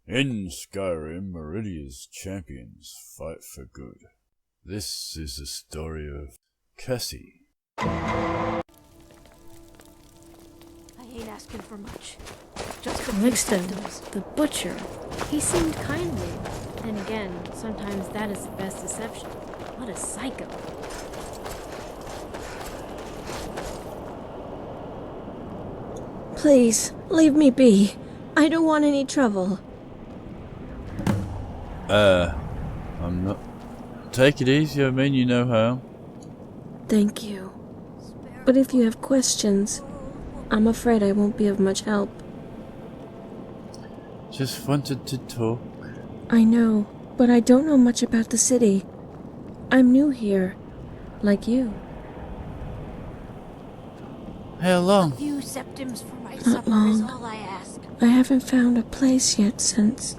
In Skyrim, Meridia's champions fight for good. This is the story of Cassie. I ain't asking for much. Just a few Wixton, symptoms. the butcher, he seemed kindly. And again, sometimes that is the best deception. What a psycho. Please, leave me be. I don't want any trouble. I'm not... Take it easy, I mean you know how. Thank you. But if you have questions, I'm afraid I won't be of much help. Just wanted to talk. I know, but I don't know much about the city. I'm new here, like you. How long? Few symptoms for my Not supper long. is all I ask. I haven't found a place yet since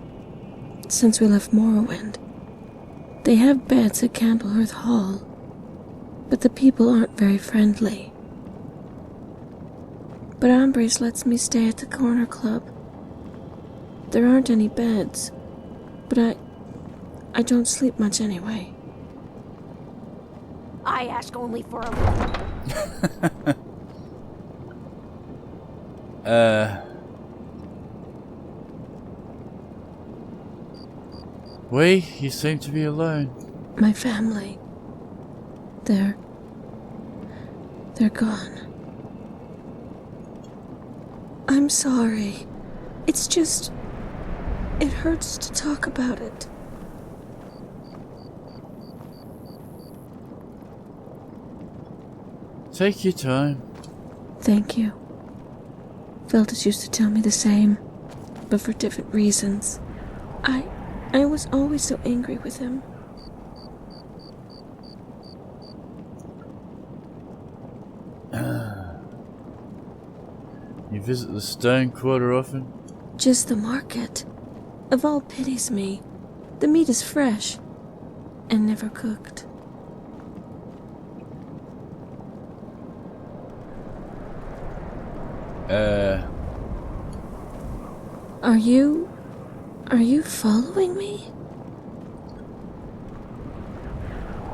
we left Morrowind. They have beds at Candlehearth Hall, but the people aren't very friendly. But Ambrose lets me stay at the corner club. There aren't any beds, but I don't sleep much anyway. I ask only for a little. You seem to be alone. My family, they're gone. I'm sorry. It's just, it hurts to talk about it. Take your time. Thank you. Veltus used to tell me the same, but for different reasons. I was always so angry with him. You visit the Stone Quarter often? Just the market. Of all pities me, the meat is fresh and never cooked. Are you following me?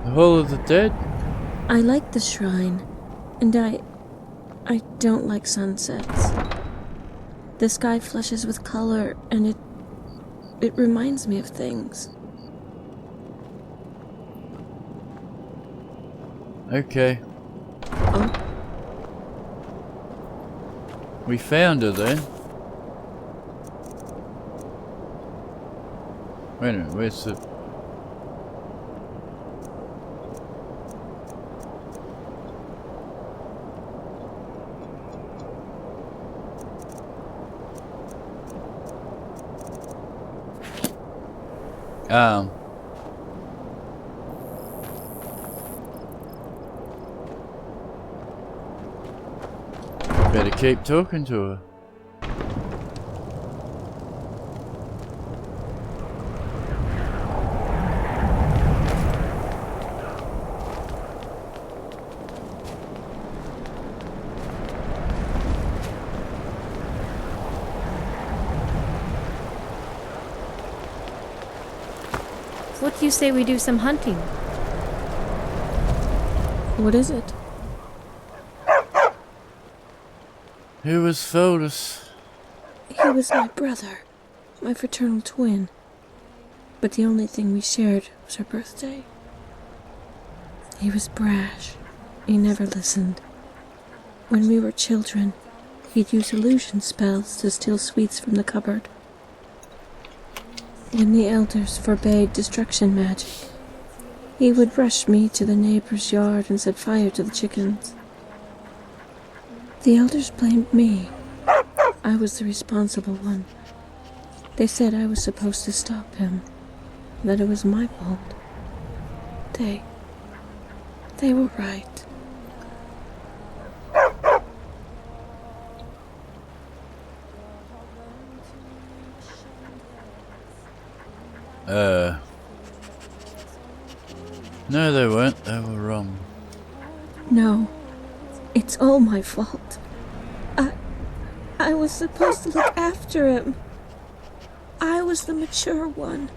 The Hall of the Dead? I like the shrine, and I don't like sunsets. The sky flushes with color, and it reminds me of things. Okay. Oh, We found her then. Wait a minute, where's the... Better keep talking to her. What do you say we do some hunting? what is it? Who was Foldus? He was my brother, my fraternal twin. But the only thing we shared was our birthday. He was brash. He never listened. When we were children, he'd use illusion spells to steal sweets from the cupboard. When the elders forbade destruction magic, he would rush me to the neighbor's yard and set fire to the chickens. The elders blamed me. I was the responsible one. They said I was supposed to stop him, that it was my fault. They were right. No, they weren't. They were wrong. No, it's all my fault. I was supposed to look after him. I was was the mature one.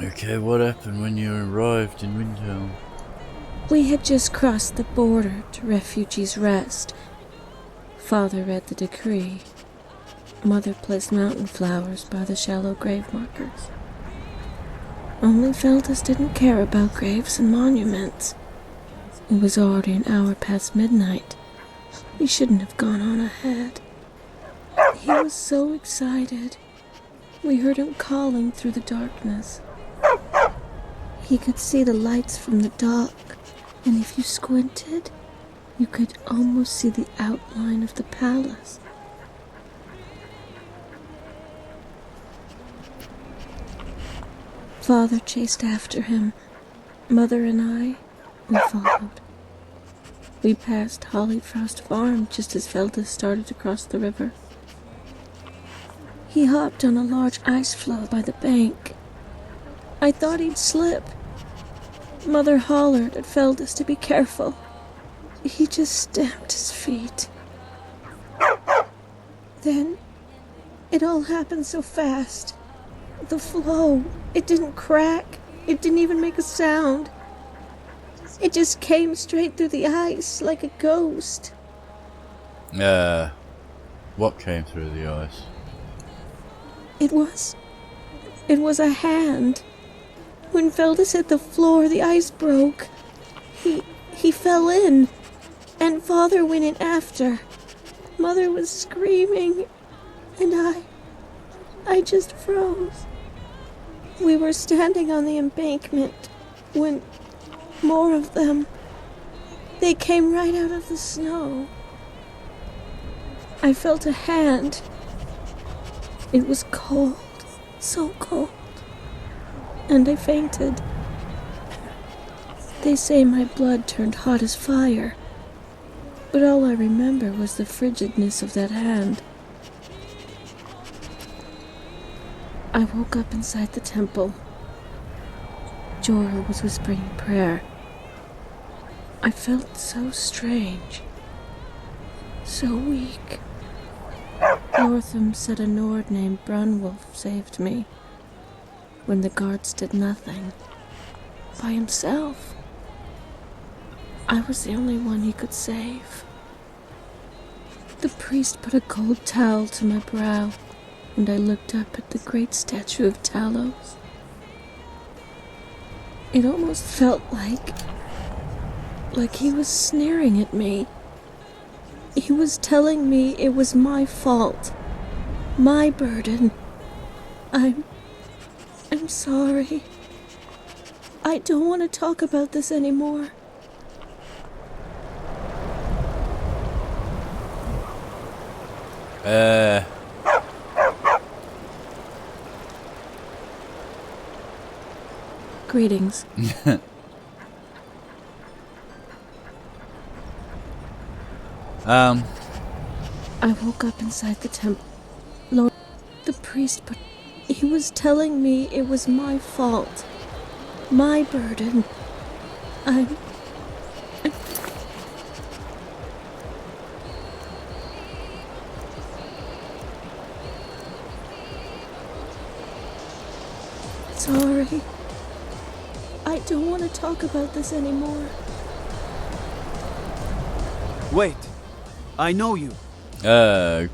Okay, what happened when you arrived in Windhelm? We had just crossed the border to Refugees' Rest. Father read the decree. Mother placed mountain flowers by the shallow grave markers. Only Feldus didn't care about graves and monuments. It was already an hour past midnight. We shouldn't have gone on ahead. He was so excited. We heard him calling through the darkness. He could see the lights from the dock, and if you squinted, you could almost see the outline of the palace. Father chased after him. Mother and we followed. We passed Hollyfrost Farm just as Feldus started to cross the river. He hopped on a large ice floe by the bank. I thought he'd slip. Mother hollered at Feldus to be careful. He just stamped his feet. Then, it all happened so fast. The floe, it didn't crack. It didn't even make a sound. It just came straight through the ice like a ghost. What came through the ice? It was a hand. When Feldus hit the floor, the ice broke. He fell in, and Father went in after. Mother was screaming, and I just froze. We were standing on the embankment when more of them, they came right out of the snow. I felt a hand. It was cold, so cold, and I fainted. They say my blood turned hot as fire, but all I remember was the frigidness of that hand. I woke up inside the temple. Jorah was whispering a prayer. I felt so strange, so weak. Northam said a Nord named Brunwolf saved me when the guards did nothing, by himself. I was the only one he could save. The priest put a gold towel to my brow, and I looked up at the great statue of Talos. It almost felt like he was sneering at me. He was telling me it was my fault, my burden. I'm sorry. I don't want to talk about this anymore. Greetings. I woke up inside the temple. Lord, the priest, but he was telling me it was my fault, my burden. I'm sorry. I don't want to talk about this anymore. Wait, I know you. There's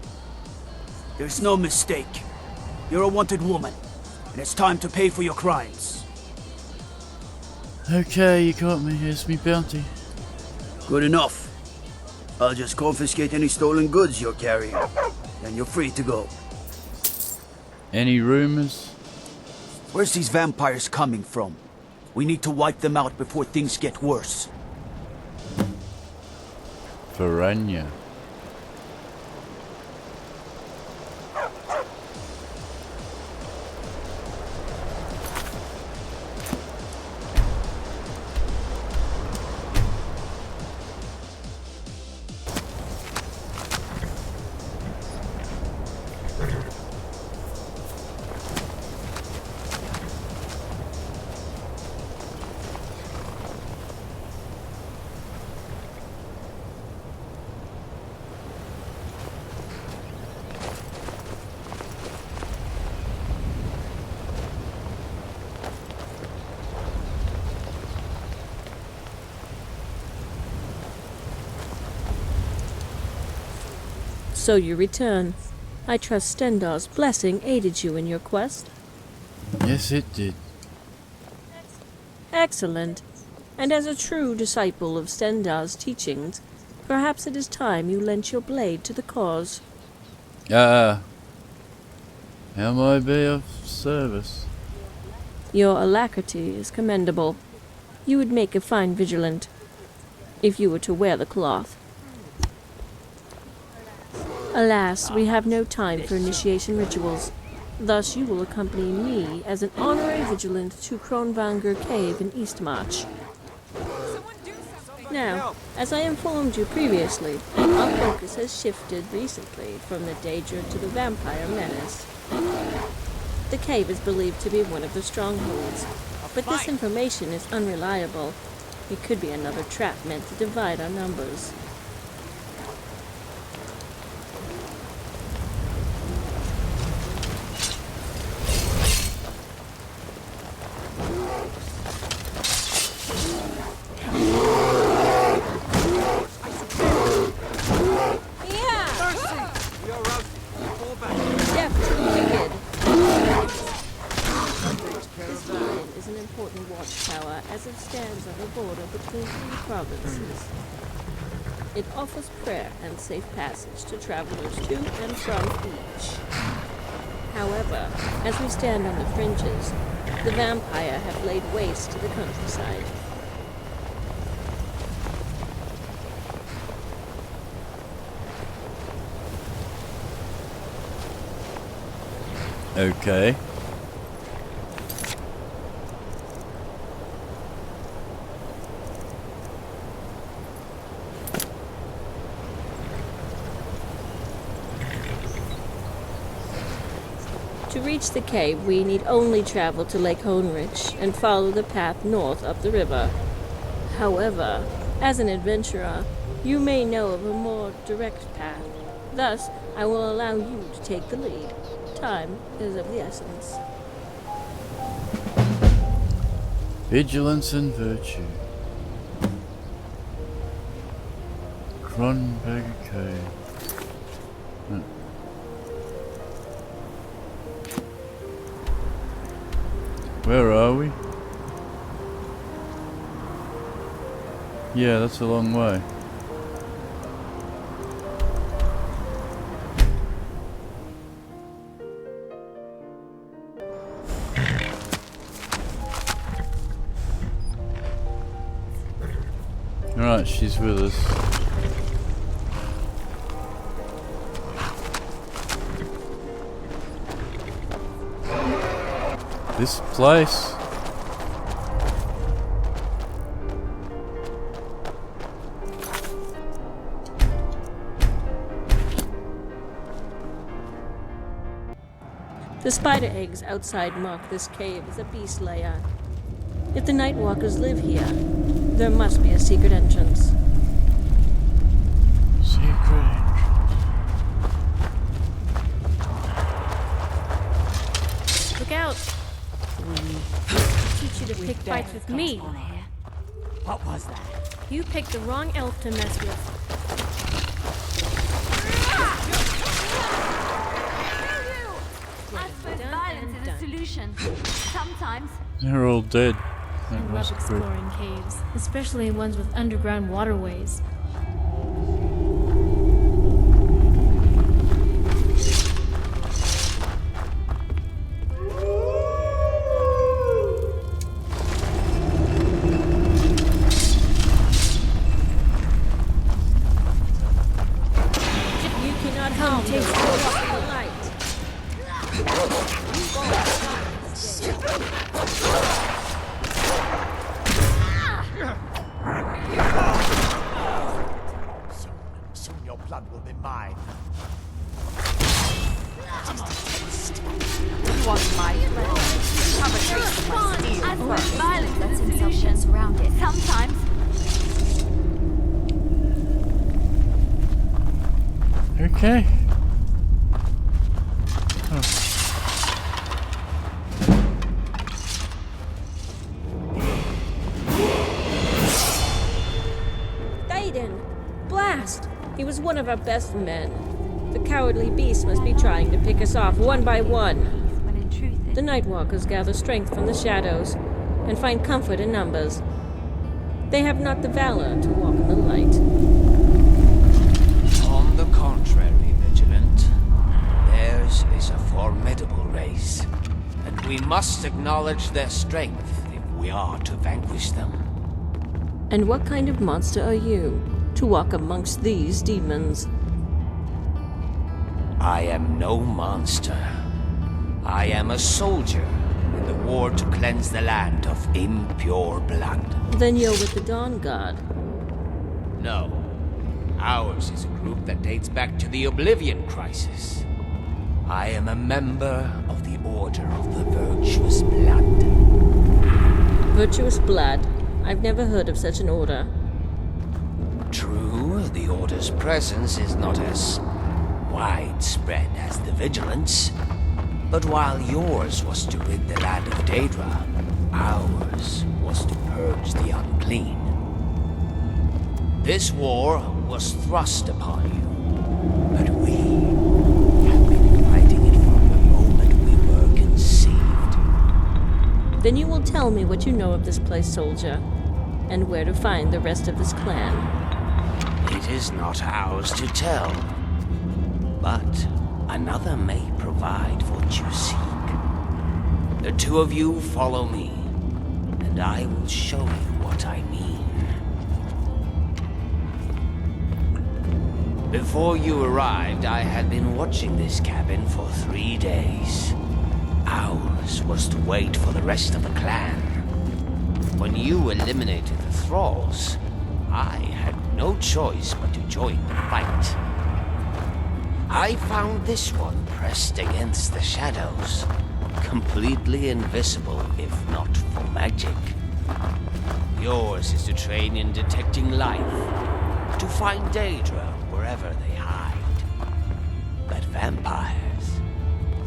no mistake. You're a wanted woman, and it's time to pay for your crimes. Okay, you got me. Here's me bounty. Good enough. I'll just confiscate any stolen goods you're carrying, and you're free to go. Any rumors? Where's these vampires coming from? We need to wipe them out before things get worse. Varanya. So you return. I trust Stendar's blessing aided you in your quest. Yes, it did. Excellent. And as a true disciple of Stendar's teachings, perhaps it is time you lent your blade to the cause. How may I be of service? Your alacrity is commendable. You would make a fine vigilant, if you were to wear the cloth. Alas, we have no time for initiation rituals. Thus, you will accompany me as an honorary vigilant to Kronvanger Cave in Eastmarch. Now, as I informed you previously, our focus has shifted recently from the Daedra to the vampire menace. The cave is believed to be one of the strongholds, but this information is unreliable. It could be another trap meant to divide our numbers. As it stands on the border between 3 provinces. It offers prayer and safe passage to travelers to and from each. However, as we stand on the fringes, the vampire have laid waste to the countryside. Okay. To reach the cave, we need only travel to Lake Hoenrich and follow the path north up the river. However, as an adventurer, you may know of a more direct path. Thus, I will allow you to take the lead. Time is of the essence. Vigilance and virtue. Kronberger Cave. Where are we? Yeah, that's a long way. Alright, she's with us. This place. The spider eggs outside mark this cave as a beast lair. If the Nightwalkers live here, there must be a secret entrance. Secret entrance. Look out! I'll teach you to pick fights with me. What was that? You picked the wrong elf to mess with. I suppose violence is a solution. Sometimes. They're all dead. I love exploring caves, especially ones with underground waterways. You cannot harm those who walk in the light. Soon your blood will be mine. You want my blood? Have a taste of my steel. I suppose violence is a solution. Around it. Sometimes. Okay. Thaden! Blast! He was one of our best men. The cowardly beast must be trying to pick us off one by one. When in truth The Nightwalkers gather strength from the shadows and find comfort in numbers. They have not the valor to walk in the light. On the contrary, Vigilant, theirs is a formidable race, and we must acknowledge their strength if we are to vanquish them. And what kind of monster are you to walk amongst these demons? I am no monster. I am a soldier in the war to cleanse the land of impure blood. Then you're with the Dawn God. No. Ours is a group that dates back to the Oblivion Crisis. I am a member of the Order of the Virtuous Blood. Virtuous blood? I've never heard of such an order. True, the Order's presence is not as widespread as the Vigilance. But while yours was to rid the land of Daedra, ours was to purge the unclean. This war was thrust upon you, but we have been fighting it from the moment we were conceived. Then you will tell me what you know of this place, soldier, and where to find the rest of this clan. It is not ours to tell, but another may provide what you seek. The two of you follow me, and I will show you what I mean. Before you arrived, I had been watching this cabin for 3 days. Ours was to wait for the rest of the clan. When you eliminated the thralls, I had no choice but to join the fight. I found this one pressed against the shadows, completely invisible if not for magic. Yours is to train in detecting life, to find Daedra wherever they hide. But vampires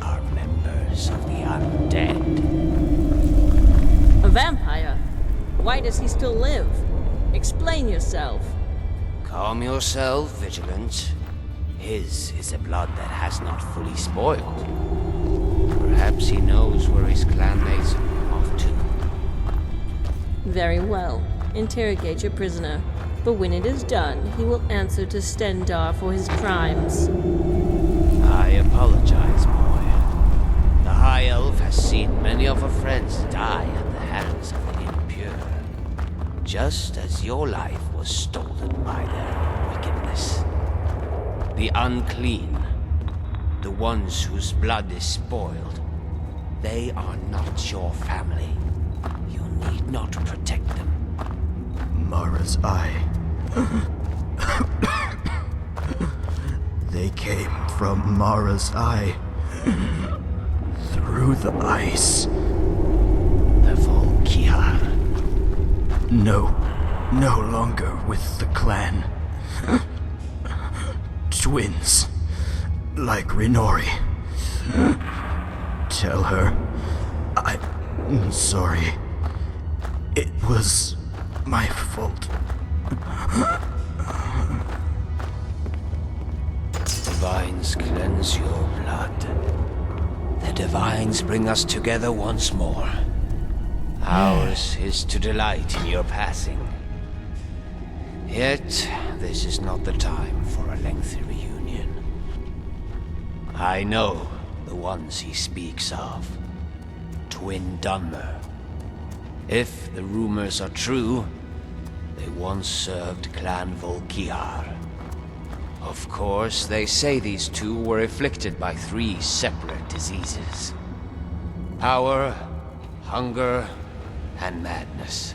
are members of the undead. A vampire? Why does he still live? Explain yourself. Calm yourself, Vigilant. His is a blood that has not fully spoiled. Perhaps he knows where his clanmates are off to. Very well. Interrogate your prisoner. But when it is done, he will answer to Stendar for his crimes. I apologize, boy. The High Elf has seen many of her friends die at the hands of the impure, just as your life was stolen by their wickedness. The unclean, the ones whose blood is spoiled, they are not your family. You need not protect them. Mara's eye. They came from Mara's eye. Through the ice. The Volkihar. No longer with the clan. Twins. Like Rinori. Tell her I'm sorry. It was my fault. Divines cleanse your blood. The divines bring us together once more. Ours is to delight in your passing. Yet, this is not the time for a lengthy reunion. I know the ones he speaks of. Twin Dunmer. If the rumors are true, they once served Clan Volkihar. Of course, they say these two were afflicted by 3 separate diseases. Power, hunger, and madness.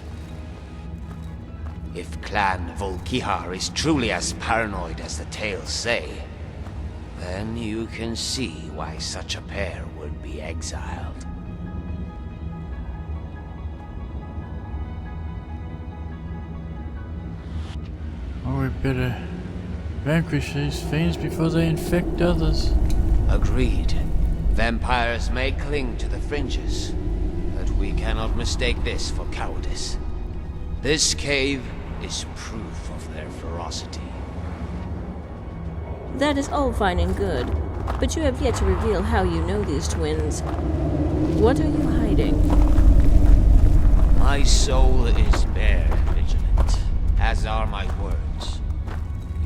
If Clan Volkihar is truly as paranoid as the tales say, then you can see why such a pair would be exiled. Oh, we better vanquish these fiends before they infect others. Agreed. Vampires may cling to the fringes, but we cannot mistake this for cowardice. This cave is proof of their ferocity. That is all fine and good, but you have yet to reveal how you know these twins. What are you hiding? My soul is bare, Vigilant, as are my words.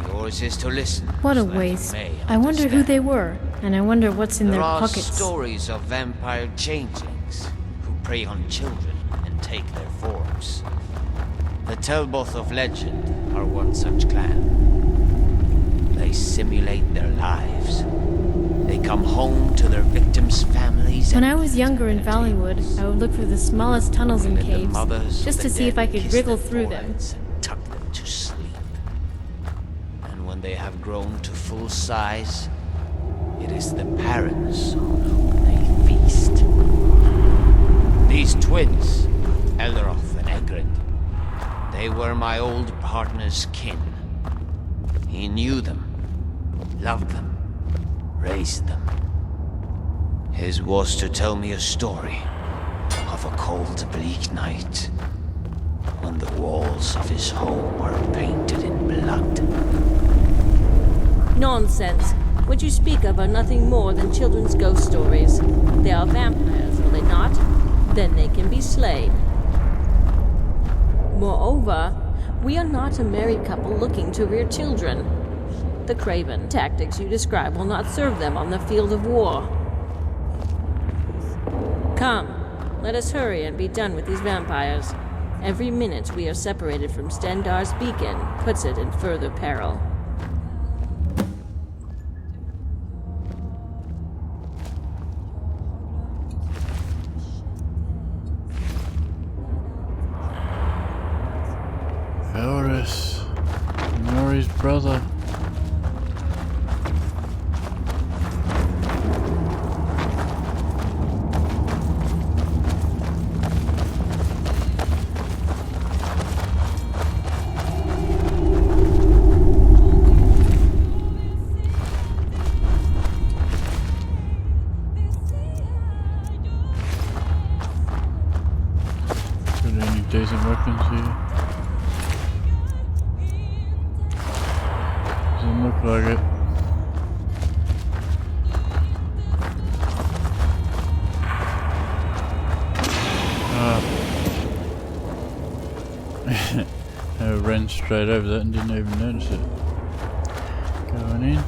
Yours is to listen. What a so that you waste. may I wonder who understand. they were, and I wonder what's in There their are pockets. stories of vampire changelings who prey on children and take their forms. The Telboth of legend are one such clan. They simulate their lives. They come home to their victims' families. When and I was younger in their Valleywood, tables. I would look for the smallest tunnels and Let the caves, mothers just of to the see if dead I could kiss wriggle their through them. foreheads and tuck them to sleep. And when they have grown to full size, it is the parents on whom they feast. These twins, Elroth and Egrid, they were my old partner's kin. He knew them, loved them, raised them. His was to tell me a story of a cold, bleak night when the walls of his home were painted in blood. Nonsense. What you speak of are nothing more than children's ghost stories. They are vampires, are they not? Then they can be slain. Moreover, we are not a married couple looking to rear children. The craven tactics you describe will not serve them on the field of war. Come, let us hurry and be done with these vampires. Every minute we are separated from Stendarr's beacon puts it in further peril. Elris, Rinori's brother. Got any decent weapons here? Doesn't look like it. I ran straight over that and didn't even notice it. Going in.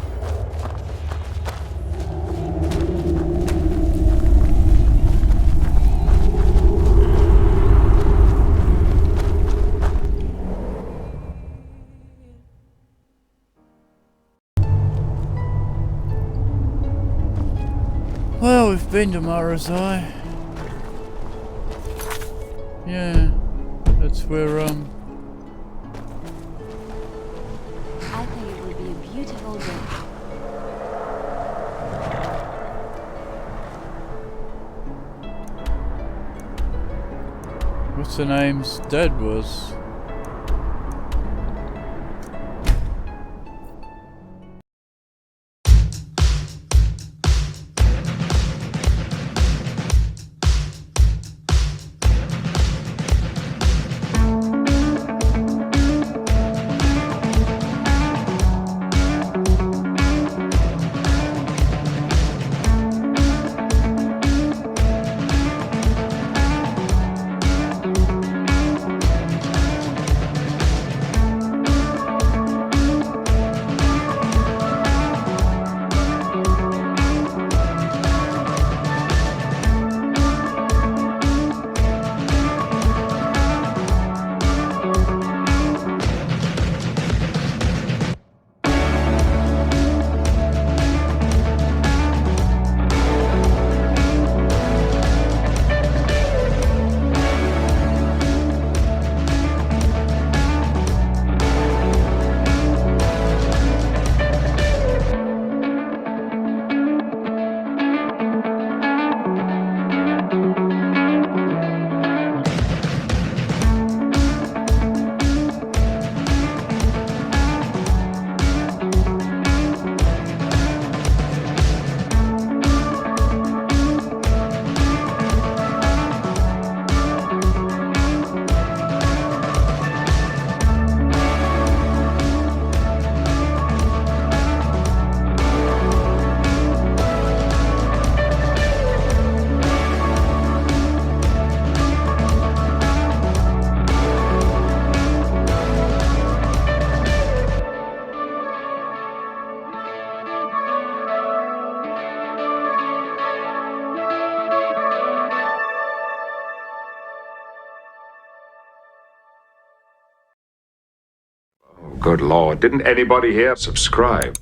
Well, we've been to Mara's Eye. Yeah, that's where, I think it would be a beautiful day. what's the name's dad was? Good Lord, didn't anybody here subscribe?